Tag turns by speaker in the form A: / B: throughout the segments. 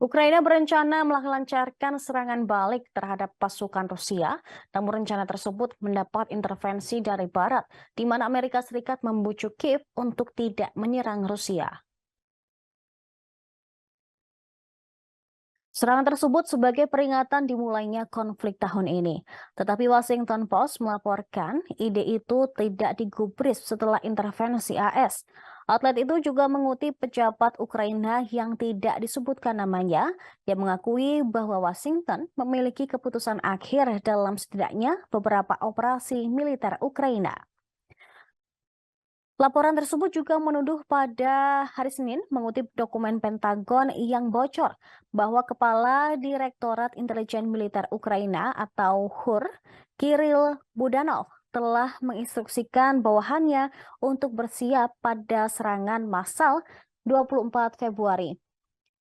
A: Ukraina berencana melancarkan serangan balik terhadap pasukan Rusia, namun rencana tersebut mendapat intervensi dari Barat, di mana Amerika Serikat membujuk Kiev untuk tidak menyerang Rusia. Serangan tersebut sebagai peringatan dimulainya konflik tahun ini. Tetapi Washington Post melaporkan ide itu tidak digubris setelah intervensi AS. Outlet itu juga mengutip pejabat Ukraina yang tidak disebutkan namanya, yang mengakui bahwa Washington memiliki keputusan akhir dalam setidaknya beberapa operasi militer Ukraina. Laporan tersebut juga menuduh pada hari Senin mengutip dokumen Pentagon yang bocor bahwa Kepala Direktorat Intelijen Militer Ukraina atau KHUR, Kirill Budanov, telah menginstruksikan bawahannya untuk bersiap pada serangan massal 24 Februari.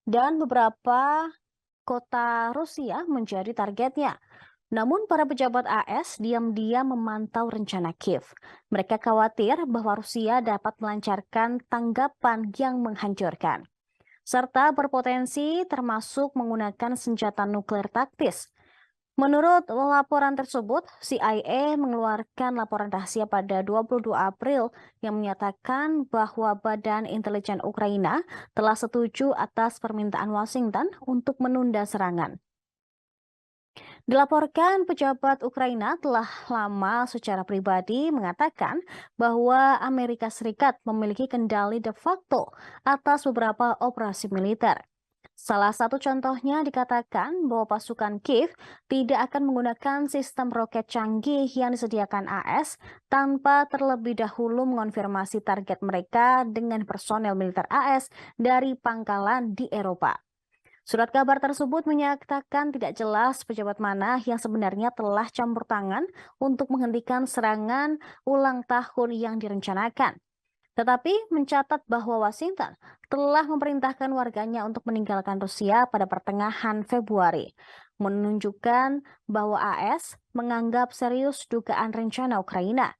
A: Dan beberapa kota Rusia menjadi targetnya. Namun para pejabat AS diam-diam memantau rencana Kiev. Mereka khawatir bahwa Rusia dapat melancarkan tanggapan yang menghancurkan, serta berpotensi termasuk menggunakan senjata nuklir taktis. Menurut laporan tersebut, CIA mengeluarkan laporan rahasia pada 22 April yang menyatakan bahwa Badan Intelijen Ukraina telah setuju atas permintaan Washington untuk menunda serangan. Dilaporkan pejabat Ukraina telah lama secara pribadi mengatakan bahwa Amerika Serikat memiliki kendali de facto atas beberapa operasi militer. Salah satu contohnya dikatakan bahwa pasukan Kiev tidak akan menggunakan sistem roket canggih yang disediakan AS tanpa terlebih dahulu mengonfirmasi target mereka dengan personel militer AS dari pangkalan di Eropa. Surat kabar tersebut menyatakan tidak jelas pejabat mana yang sebenarnya telah campur tangan untuk menghentikan serangan ulang tahun yang direncanakan. Tetapi mencatat bahwa Washington telah memerintahkan warganya untuk meninggalkan Rusia pada pertengahan Februari, menunjukkan bahwa AS menganggap serius dugaan rencana Ukraina.